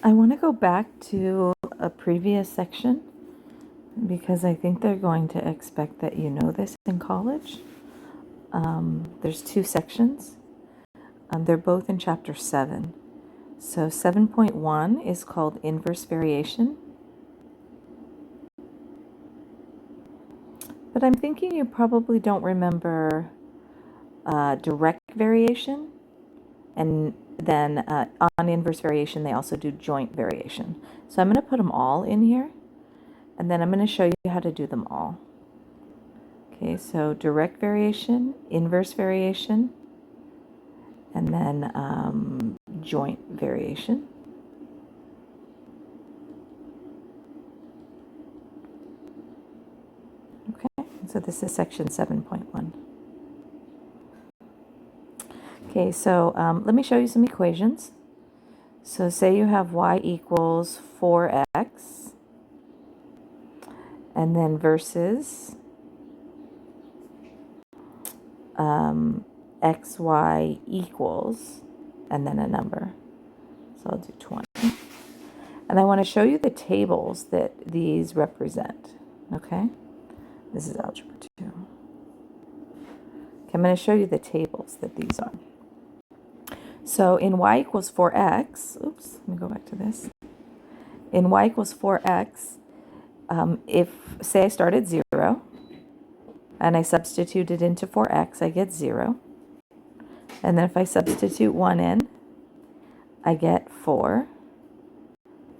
I want to go back to a previous section because I think they're going to expect that you know this in college. There's two sections. They're both in chapter 7. So 7.1 is called inverse variation. But I'm thinking you probably don't remember direct variation. And then on inverse variation, they also do joint variation. So I'm going to put them all in here. And then I'm going to show you how to do them all. Okay, so direct variation, inverse variation, and then joint variation. Okay, so this is section 7.1. Okay, so let me show you some equations. So say you have y equals 4x, and then versus xy equals, and then a number. So I'll do 20. And I want to show you the tables that these represent. Okay? This is algebra 2. Okay, I'm going to show you the tables that these are. So in y equals 4x, oops, let me go back to this. In y equals 4x, if, say I start at 0, and I substitute it into 4x, I get 0. And then if I substitute 1 in, I get 4.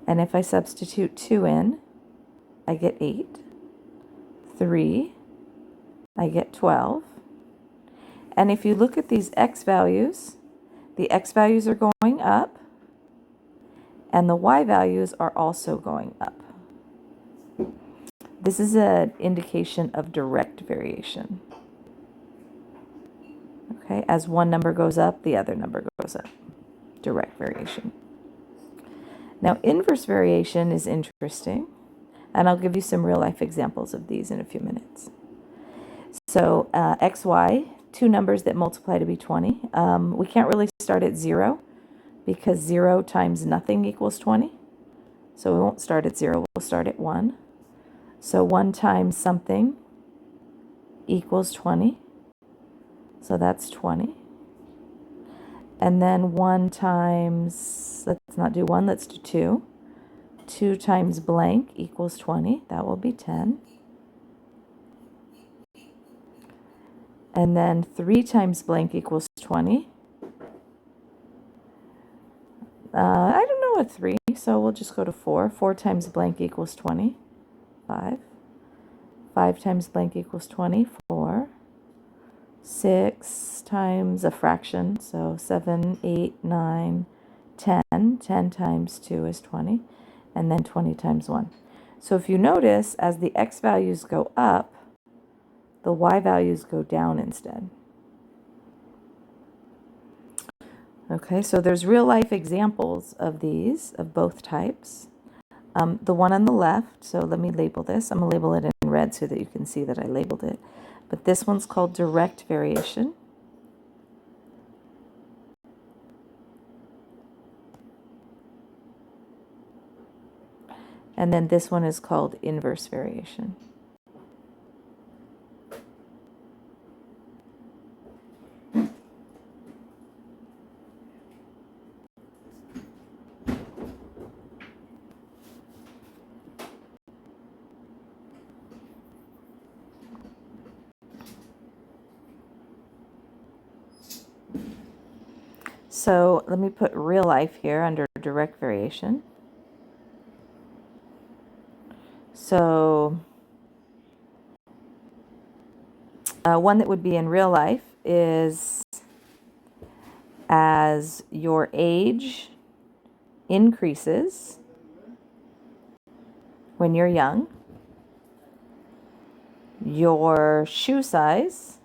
And if I substitute 2 in, I get 8. 3, I get 12. And if you look at these x values, the x values are going up, and the y values are also going up. This is an indication of direct variation. Okay, as one number goes up, the other number goes up. Direct variation. Now, inverse variation is interesting, and I'll give you some real-life examples of these in a few minutes. So, xy, two numbers that multiply to be 20. We can't really start at 0 because 0 times nothing equals 20. So we won't start at 0, we'll start at 1. So 1 times something equals 20. So that's 20. And then 1 times, let's not do 1, let's do 2. 2 times blank equals 20. That will be 10. And then 3 times blank equals 20. I don't know what 3, so we'll just go to 4. 4 times blank equals 20. 5. 5 times blank equals 24. 6 times a fraction, so 7, 8, 9, 10. 10 times 2 is 20, and then 20 times 1. So if you notice, as the x values go up, the y values go down instead. Okay, so there's real life examples of these, of both types. The one on the left, so let me label this. I'm going to label it in red so that you can see that I labeled it. But this one's called direct variation. And then this one is called inverse variation. So let me put real life here under direct variation. So one that would be in real life is as your age increases when you're young, your shoe size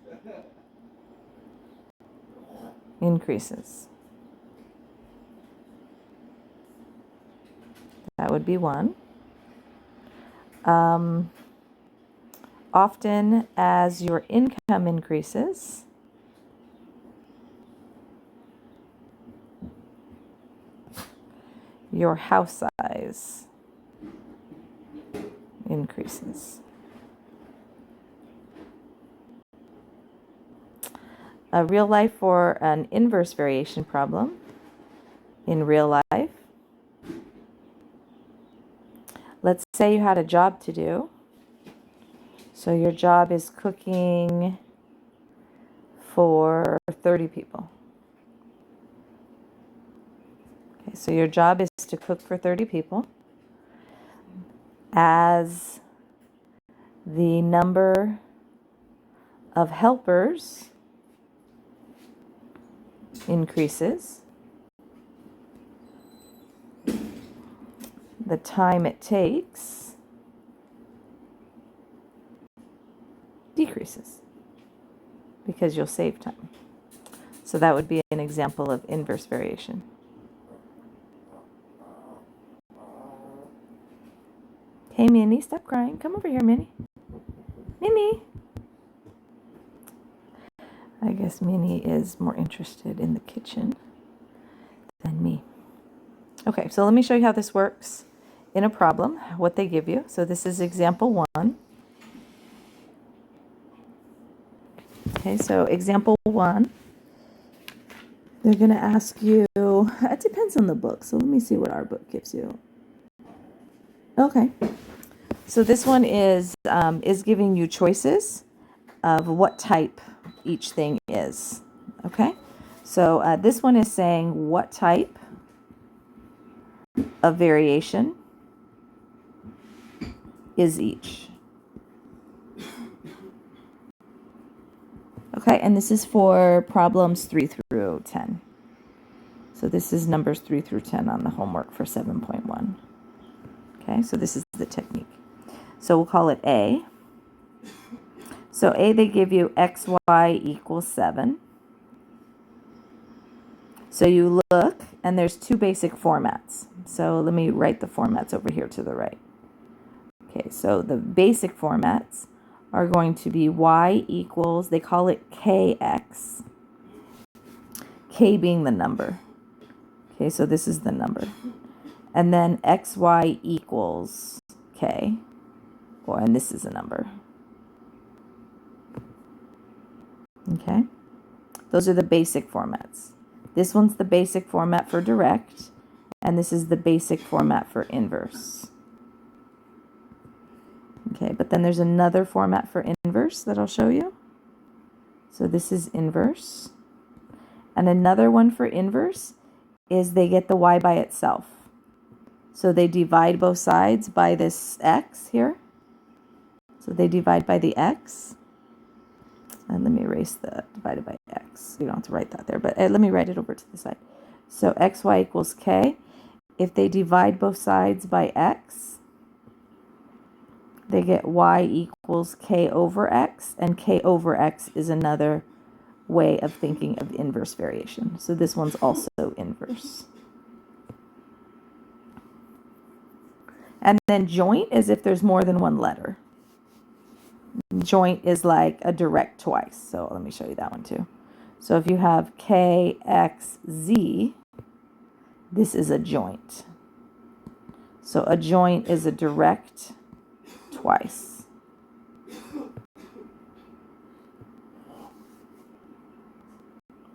increases. That would be one. Often as your income increases, your house size increases. A real life or an inverse variation problem. In real life, let's say you had a job to do. So your job is cooking for 30 people. Okay, so your job is to cook for 30 people. As the number of helpers increases, the time it takes decreases because you'll save time. So that would be an example of inverse variation. Hey, Minnie, stop crying. Come over here, Minnie. Minnie. I guess Minnie is more interested in the kitchen than me. Okay, so let me show you how this works in a problem, what they give you. So this is example 1. Okay, so example 1, they're going to ask you, it depends on the book. So let me see what our book gives you. Okay, so this one is giving you choices of what type each thing is. Okay, so this one is saying what type of variation is each. Okay, and this is for problems 3 through 10. So this is numbers 3 through 10 on the homework for 7.1. Okay, so this is the technique. So we'll call it A. So A, they give you xy equals 7. So you look, and there's 2 basic formats. So let me write the formats over here to the right. Okay, so the basic formats are going to be y equals, they call it kx, k being the number. Okay, so this is the number. And then xy equals k, and this is a number. Okay, those are the basic formats. This one's the basic format for direct, and this is the basic format for inverse. Okay, but then there's another format for inverse that I'll show you. So this is inverse. And another one for inverse is they get the y by itself. So they divide both sides by this x here. So they divide by the x. And let me erase the divided by x. You don't have to write that there, but let me write it over to the side. So xy equals k. If they divide both sides by x, they get y equals k over x, and k over x is another way of thinking of inverse variation. So this one's also inverse. And then joint is if there's more than one letter. Joint is like a direct twice. So let me show you that one too. So if you have k, x, z, this is a joint. So a joint is a direct twice.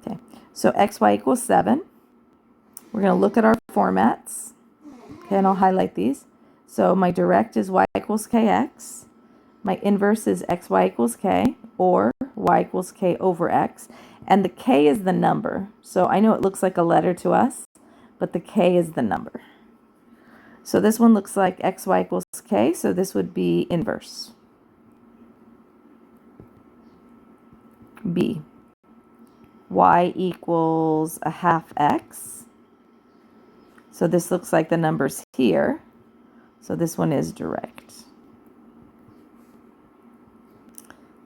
Okay, so xy equals 7. We're going to look at our formats. Okay, and I'll highlight these. So my direct is y equals kx. My inverse is xy equals k, or y equals k over x. And the k is the number. So I know it looks like a letter to us, but the k is the number. So this one looks like xy equals k, so this would be inverse. B. Y equals a half x. So this looks like the numbers here. So this one is direct.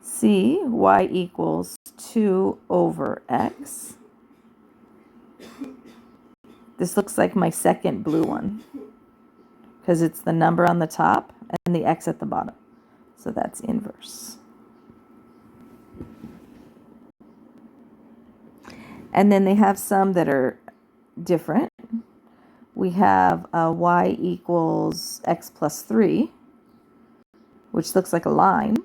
C, y equals 2 over x. This looks like my second blue one, because it's the number on the top and the x at the bottom. So that's inverse. And then they have some that are different. we have y equals x plus 3, which looks like a line.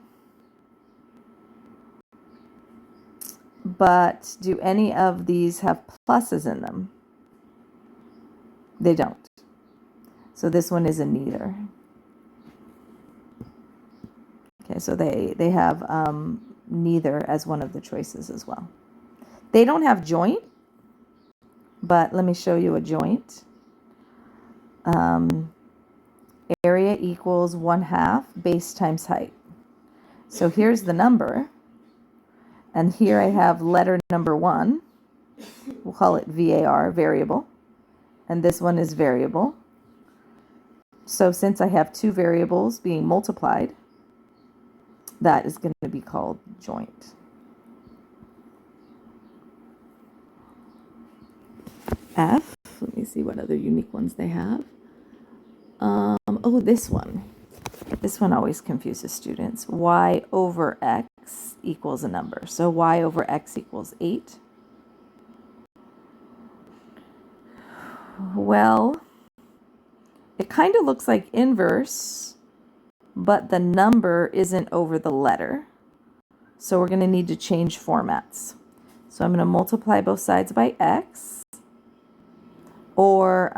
But do any of these have pluses in them? They don't. So this one is a neither. Okay, so they have neither as one of the choices as well. They don't have joint, but let me show you a joint. Area equals 1/2 base times height. So here's the number. And here I have letter number 1. We'll call it VAR, variable. And this one is variable. So since I have two variables being multiplied, that is going to be called joint. F, let me see what other unique ones they have. Oh, this one. This one always confuses students. Y over x equals a number. So y over x equals 8. Well, it kind of looks like inverse, but the number isn't over the letter. So we're going to need to change formats. So I'm going to multiply both sides by x. Or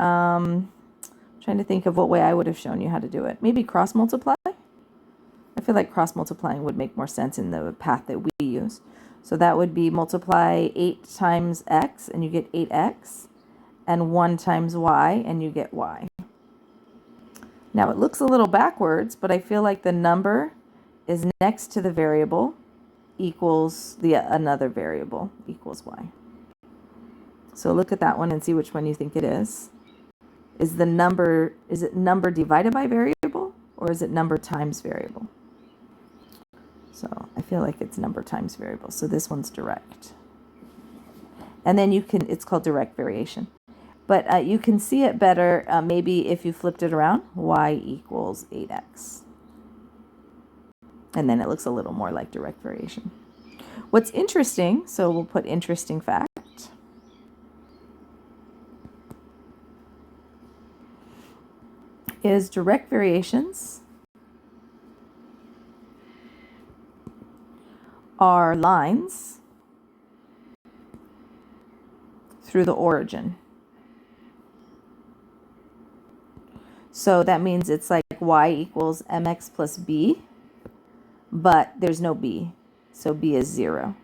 trying to think of what way I would have shown you how to do it. Maybe cross multiply? I feel like cross multiplying would make more sense in the path that we use. So that would be multiply 8 times x and you get 8x, and 1 times y and you get y. Now it looks a little backwards, but I feel like the number is next to the variable equals another variable equals y. So look at that one and see which one you think it is. Is it number divided by variable, or is it number times variable? So I feel like it's number times variable. So this one's direct. And then it's called direct variation. But you can see it better maybe if you flipped it around, y equals 8x. And then it looks a little more like direct variation. What's interesting, so we'll put interesting fact, is direct variations are lines through the origin. So that means it's like y equals mx plus b, but there's no b. So b is 0.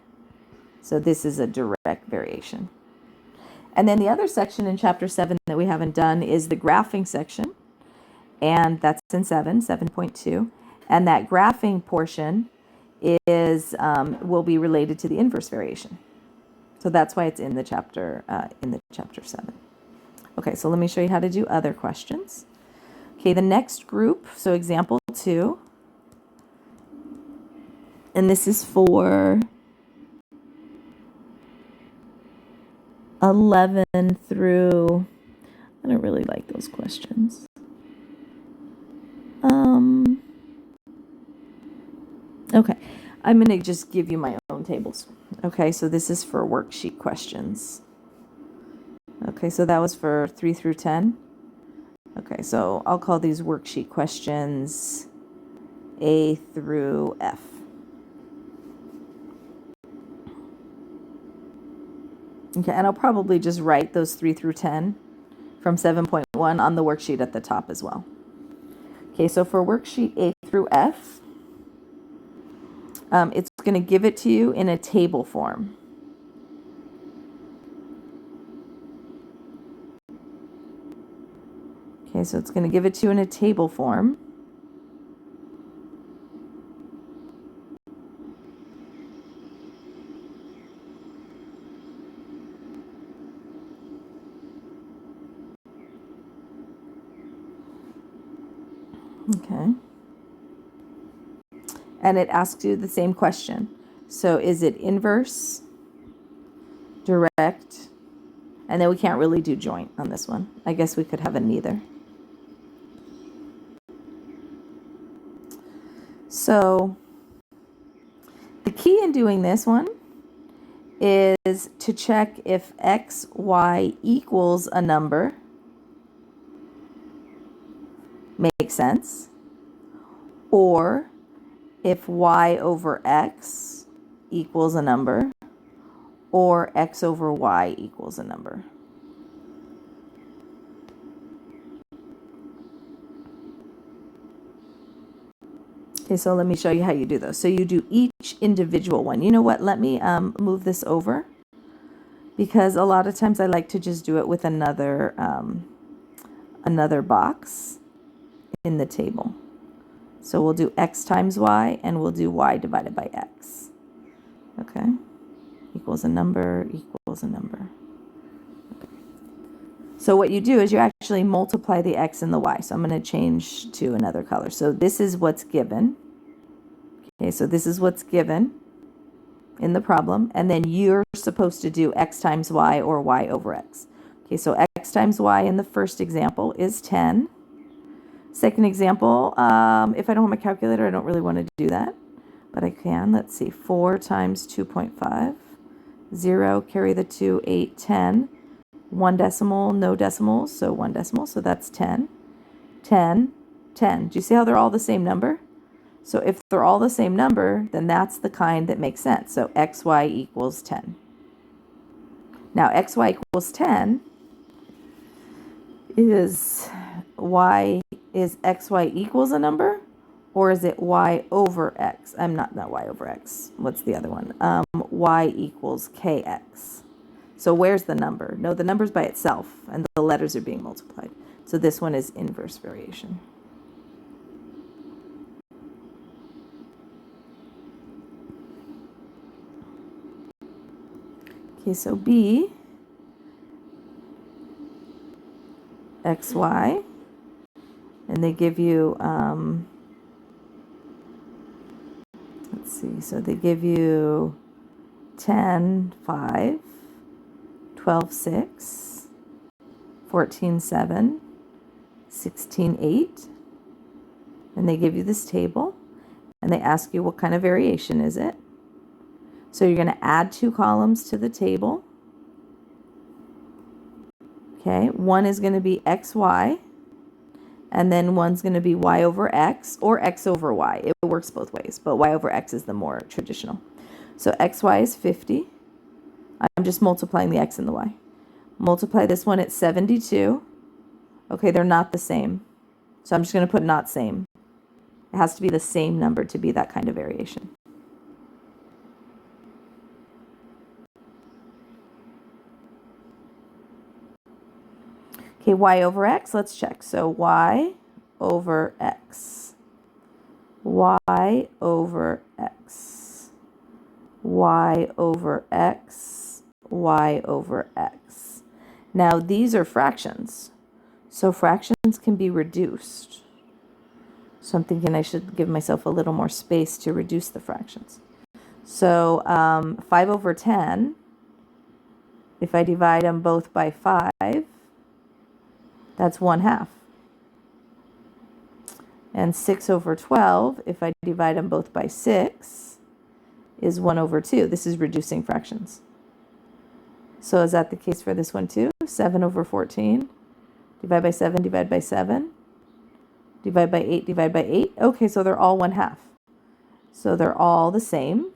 So this is a direct variation. And then the other section in chapter 7 that we haven't done is the graphing section. And that's in 7.2. And that graphing portion is will be related to the inverse variation. So that's why it's in the chapter 7. Okay, so let me show you how to do other questions. Okay, the next group, so example 2, and this is for 11 through, I don't really like those questions. Okay, I'm going to just give you my own tables. Okay, so this is for worksheet questions. Okay, so that was for 3 through 10. Okay, so I'll call these worksheet questions A through F. Okay, and I'll probably just write those 3 through 10 from 7.1 on the worksheet at the top as well. Okay, so for worksheet A through F, it's going to give it to you in a table form. Okay, so it's going to give it to you in a table form. Okay. And it asks you the same question. So is it inverse, direct, and then we can't really do joint on this one. I guess we could have a neither. So the key in doing this one is to check if x, y equals a number Makes sense? Or if y over x equals a number, or x over y equals a number. Okay, so let me show you how you do those. So you do each individual one. You know what? Let me move this over, because a lot of times I like to just do it with another box in the table. So we'll do x times y, and we'll do y divided by x. Okay, equals a number, equals a number. So what you do is you actually multiply the x and the y. So I'm going to change to another color. So this is what's given. Okay, so this is what's given in the problem. And then you're supposed to do x times y or y over x. Okay, so x times y in the first example is 10. Second example, if I don't have my calculator, I don't really want to do that. But I can. Let's see. 4 times 2.5. 0, carry the 2, 8, 10. 1 decimal, no decimals, so 1 decimal, so that's 10. 10, 10. Do you see how they're all the same number? So if they're all the same number, then that's the kind that makes sense. So xy equals 10. Now xy equals 10 is xy equals a number, or is it y over x? Not y over x. What's the other one? Y equals kx. So where's the number? No, the number's by itself, and the letters are being multiplied. So this one is inverse variation. Okay, so B, xy, and they give you, let's see, so they give you 10, 5, 12, 6, 14, 7, 16, 8, and they give you this table, and they ask you what kind of variation is it. So you're going to add 2 columns to the table. Okay, one is going to be xy, and then one's going to be y over x, or x over y. It works both ways, but y over x is the more traditional. So xy is 50. I'm just multiplying the x and the y. Multiply this one at 72. Okay, they're not the same. So I'm just going to put not same. It has to be the same number to be that kind of variation. Okay, y over x, let's check. So y over x. Y over x. Y over x. Y over x. Now these are fractions. So fractions can be reduced. So I'm thinking I should give myself a little more space to reduce the fractions. So 5 over 10, if I divide them both by 5, that's 1/2. And 6 over 12, if I divide them both by 6, is 1 over 2. This is reducing fractions. So is that the case for this one too? 7 over 14, divide by 7, divide by 7, divide by 8, divide by 8. Okay, so they're all 1/2. So they're all the same.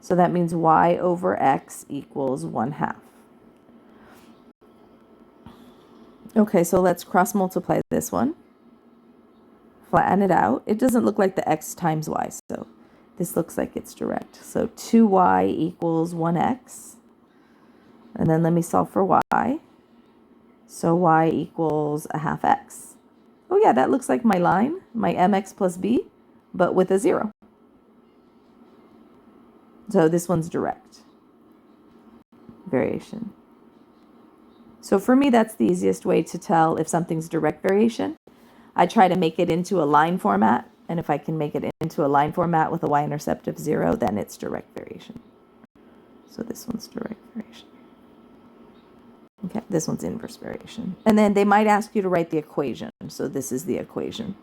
So that means y over x equals 1/2. Okay, so let's cross multiply this one. Flatten it out. It doesn't look like the x times y, so this looks like it's direct. So 2y equals 1x. And then let me solve for y. So y equals 1/2 x. Oh yeah, that looks like my line, my mx plus b, but with a 0. So this one's direct variation. So for me, that's the easiest way to tell if something's direct variation. I try to make it into a line format, and if I can make it into a line format with a y-intercept of 0, then it's direct variation. So this one's direct variation. Okay, this one's inverse variation. And then they might ask you to write the equation. So this is the equation.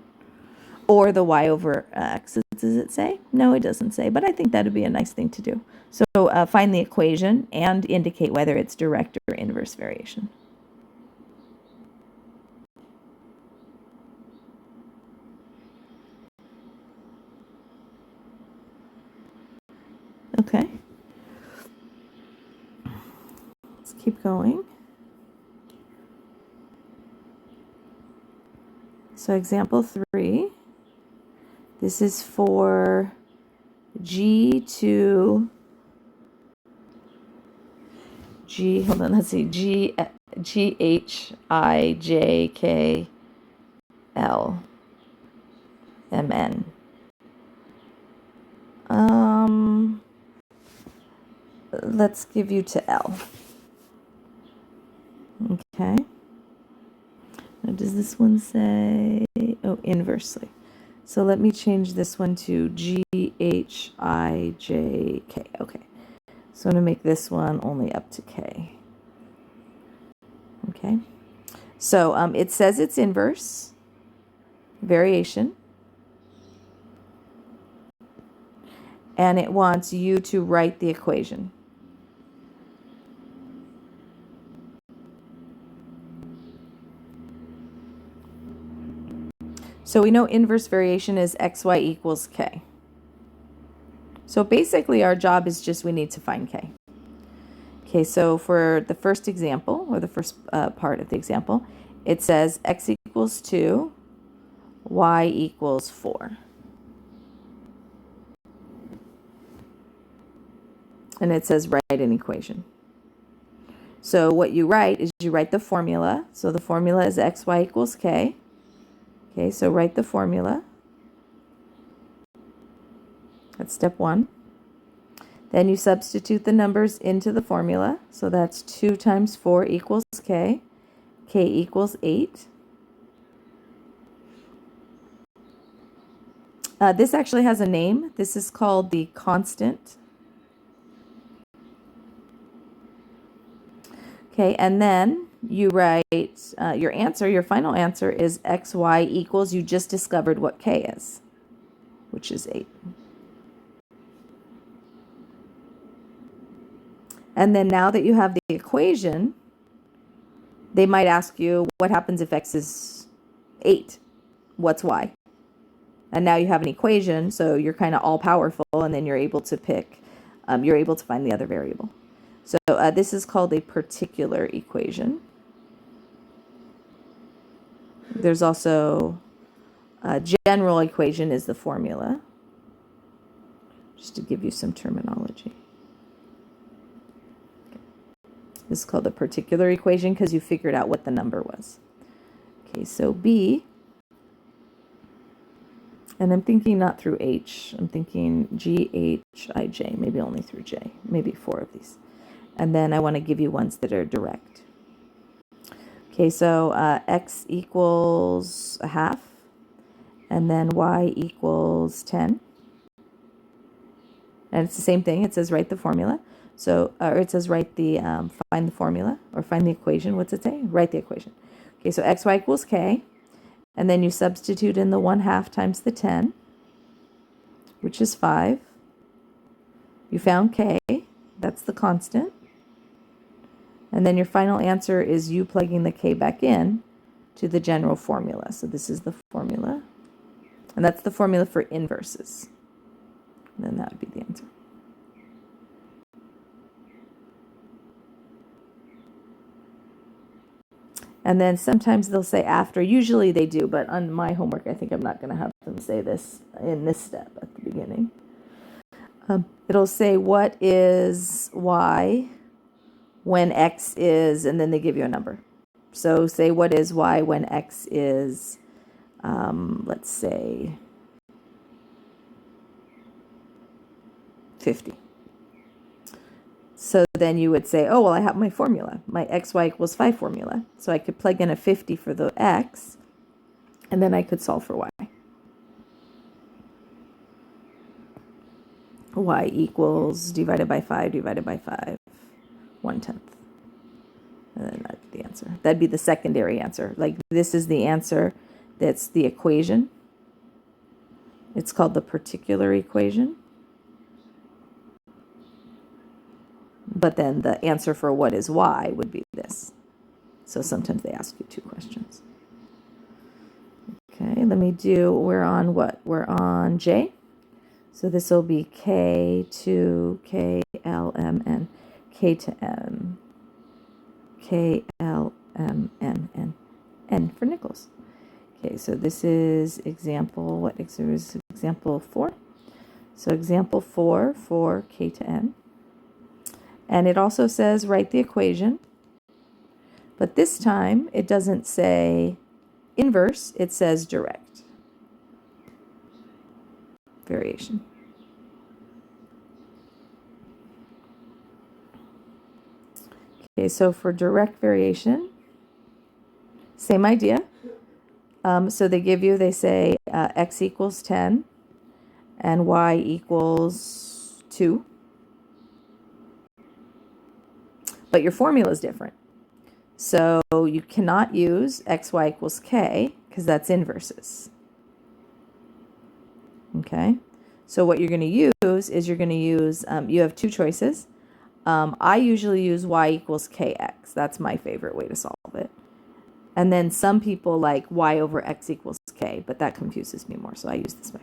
Or the y over x, does it say? No, it doesn't say, but I think that would be a nice thing to do. So find the equation and indicate whether it's direct or inverse variation. keep going. So example 3, this is for G to G, hold on, let's see, G H I J K L M N. Let's give you to L. Okay. Now does this one say, oh, inversely. So let me change this one to G H I J K. Okay. So I'm going to make this one only up to K. Okay. So it says it's inverse variation. And it wants you to write the equation. So we know inverse variation is xy equals k. So basically our job is just we need to find k. Okay, so for the first example, or the first part of the example, it says x equals 2, y equals 4. And it says write an equation. So what you write is you write the formula. So the formula is xy equals k. Okay, so write the formula. That's step 1. Then you substitute the numbers into the formula. So that's 2 times 4 equals k. K equals 8. This actually has a name. This is called the constant. Okay, and then you write your answer. Your final answer is xy equals, you just discovered what k is, which is 8. And then now that you have the equation, they might ask you, what happens if x is 8? What's y? And now you have an equation, so you're kind of all powerful, and then you're able to pick, you're able to find the other variable. So this is called a particular equation. There's also a general equation is the formula, just to give you some terminology. This is called a particular equation because you figured out what the number was. Okay, so B, and I'm thinking not through H, I'm thinking G, H, I, J, maybe only through J, maybe 4 of these. And then I want to give you ones that are direct. Okay, so x equals a half, and then y equals 10. And it's the same thing. It says write the formula. So, or it says write the, find the formula, or find the equation. What's it say? Write the equation. Okay, so xy equals k, and then you substitute in the 1/2 times the 10, which is 5. You found k, that's the constant. And then your final answer is you plugging the k back in to the general formula. So this is the formula. And that's the formula for inverses. And then that would be the answer. And then sometimes they'll say after. Usually they do, but on my homework, I think I'm not going to have them say this in this step at the beginning. It'll say what is y when x is, and then they give you a number. So say what is y when x is, let's say, 50. So then you would say, oh, well, I have my formula, my xy equals 5 formula. So I could plug in a 50 for the x, and then I could solve for y. Y equals divided by 5, 1/10. And then that'd be the answer. That'd be the secondary answer. Like this is the answer that's the equation. It's called the particular equation. But then the answer for what is y would be this. So sometimes they ask you 2 questions. Okay, let me do, we're on what? We're on J. So this will be K to K, L, M, N, K to M. K-L-M-N-N. N for nickels. Okay, so this is example, what is example 4? So example 4 for K to N. And it also says write the equation. But this time it doesn't say inverse, it says direct variation. Okay, so for direct variation, same idea. So they say x equals 10 and y equals 2. But your formula is different. So you cannot use xy equals k because that's inverses. Okay, so what you're going to use is you have two choices. I usually use y equals kx. That's my favorite way to solve it. And then some people like y over x equals k, but that confuses me more, so I use this way.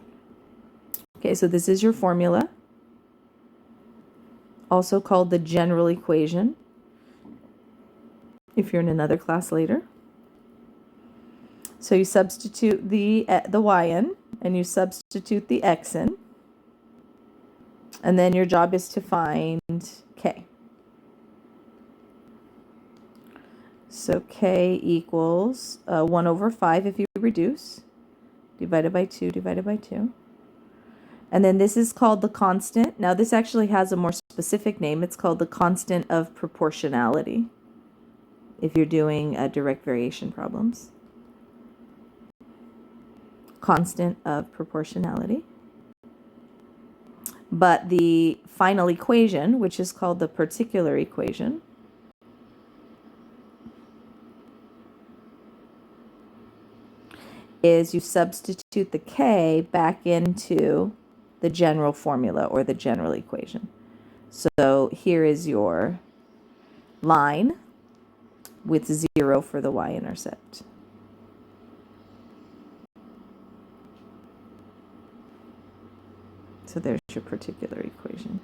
Okay, so this is your formula, also called the general equation, if you're in another class later. So you substitute the y in, and you substitute the x in, and then your job is to find k. So k equals 1 over 5 if you reduce, divided by 2, divided by 2. And then this is called the constant. Now this actually has a more specific name. It's called the constant of proportionality if you're doing direct variation problems. Constant of proportionality. But the final equation, which is called the particular equation, is you substitute the k back into the general formula or the general equation. So here is your line with 0 for the y-intercept. So there's your particular equation.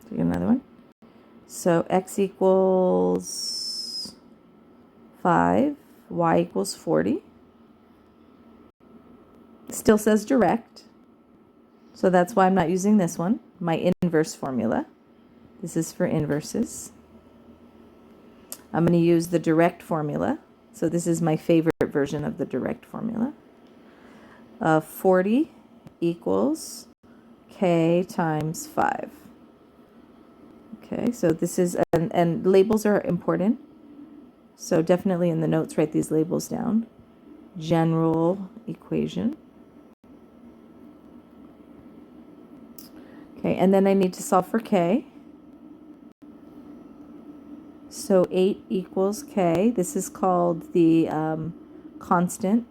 So you get another one. So x equals 5, y equals 40. Still says direct, so that's why I'm not using this one, my inverse formula. This is for inverses. I'm going to use the direct formula. So this is my favorite version of the direct formula. 40 equals k times 5. Okay, so this is, and labels are important. So definitely in the notes, write these labels down. General equation. Okay, and then I need to solve for k. So 8 equals k. This is called the constant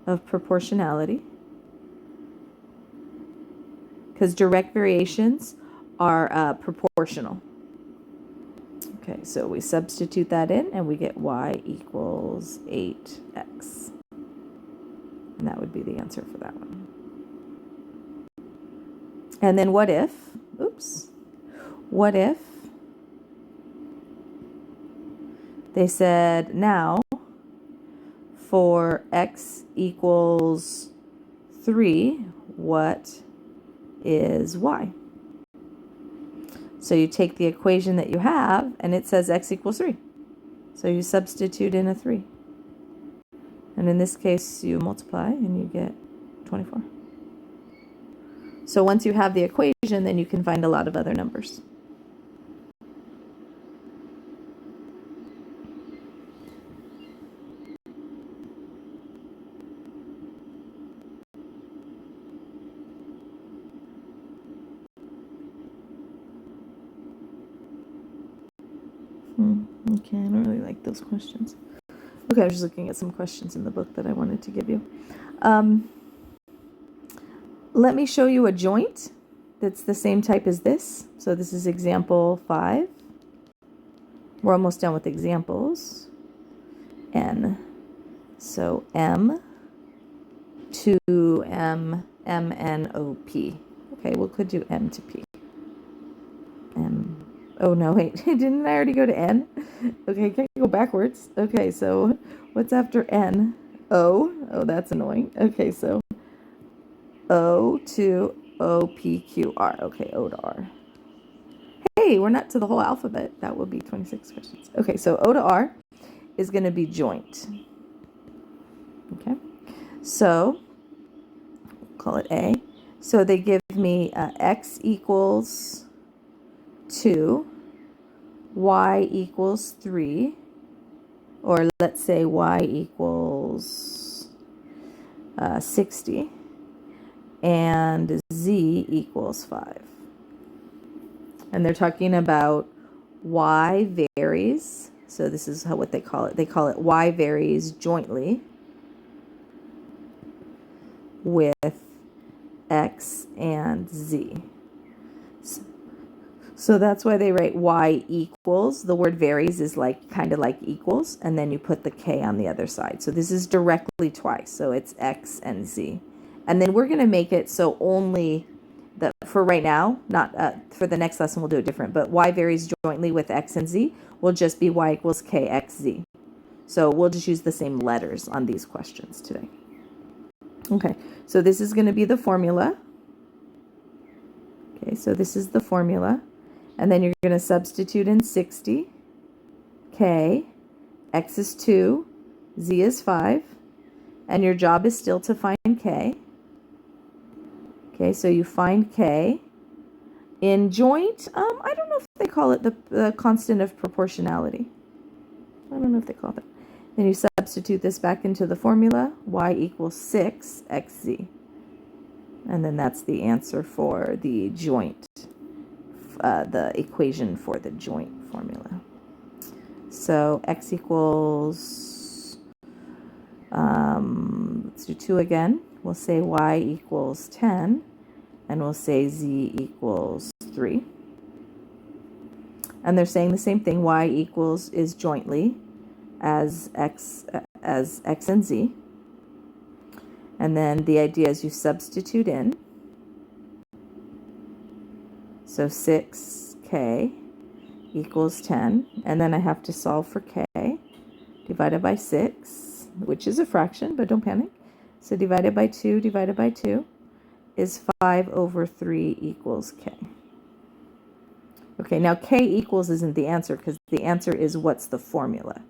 of proportionality, because direct variations are proportional. Okay, so we substitute that in and we get y equals 8x. And that would be the answer for that one. And then what if they said now for x equals 3, what is y? So you take the equation that you have and it says x equals 3. So you substitute in a 3. And in this case you multiply and you get 24. So once you have the equation, then you can find a lot of other numbers. Okay, I don't really like those questions. Okay, I was just looking at some questions in the book that I wanted to give you. Let me show you a joint that's the same type as this. So this is example 5. We're almost done with examples. N. So M, 2M, M, N, O, P. Okay, we could do M to P. M. Oh, no, wait. Didn't I already go to N? Okay, can't go backwards. Okay, so what's after N? O. Oh, that's annoying. Okay, so O to O, P, Q, R. Okay, O to R. Hey, we're not to the whole alphabet. That would be 26 questions. Okay, so O to R is going to be joint. Okay, so call it A. So they give me X equals 2, Y equals 3, or let's say Y equals 60, and Z equals 5. And they're talking about Y varies. So this is what they call it. They call it Y varies jointly with X and Z. So that's why they write Y equals. The word varies is like kind of like equals, and then you put the K on the other side. So this is directly twice. So it's X and Z. And then we're going to make it so only for right now, not for the next lesson, we'll do it different. But Y varies jointly with X and Z will just be Y equals K X Z. So we'll just use the same letters on these questions today. Okay, so this is going to be the formula. Okay, so this is the formula. And then you're going to substitute in 60, K, X is 2, Z is 5, and your job is still to find K. Okay, so you find K. In joint, I don't know if they call it the constant of proportionality. I don't know if they call it. Then you substitute this back into the formula, Y equals 6, XZ. And then that's the answer for the joint, the equation for the joint formula. So X equals, let's do 2 again. We'll say Y equals 10, and we'll say Z equals 3. And they're saying the same thing. Y equals is jointly as X and Z. And then the idea is you substitute in. So 6K equals 10. And then I have to solve for K divided by 6, which is a fraction, but don't panic. So divided by 2 is 5 over 3 equals K. Okay, now K equals isn't the answer because the answer is what's the formula.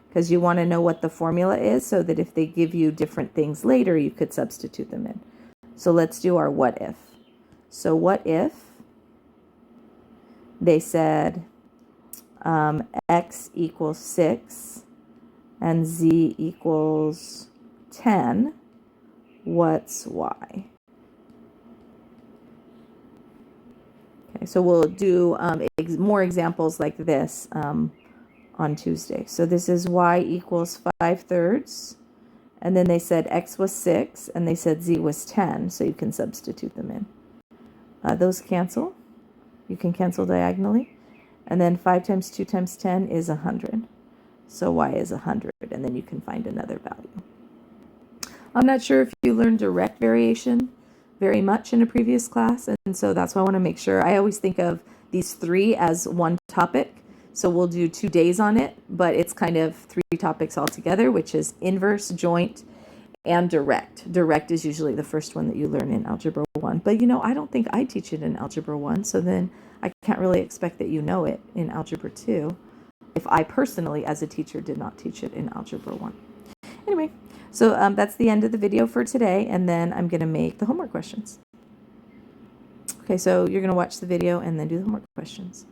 Because you want to know what the formula is so that if they give you different things later, you could substitute them in. So let's do our what if. So what if they said X equals 6 and Z equals 10, what's Y? Okay, so we'll do more examples like this on Tuesday. So this is Y equals 5/3. And then they said X was 6 and they said Z was 10. So you can substitute them in. Those cancel. You can cancel diagonally. And then 5 times 2 times 10 is 100. So Y is 100. And then you can find another value. I'm not sure if you learned direct variation very much in a previous class. And so that's why I want to make sure. I always think of these 3 as one topic. So we'll do 2 days on it, but it's kind of 3 topics altogether, which is inverse, joint, and direct. Direct is usually the first one that you learn in Algebra 1. But, I don't think I teach it in Algebra 1, so then I can't really expect that you know it in Algebra 2 if I personally, as a teacher, did not teach it in Algebra 1. Anyway, so that's the end of the video for today, and then I'm going to make the homework questions. Okay, so you're going to watch the video and then do the homework questions.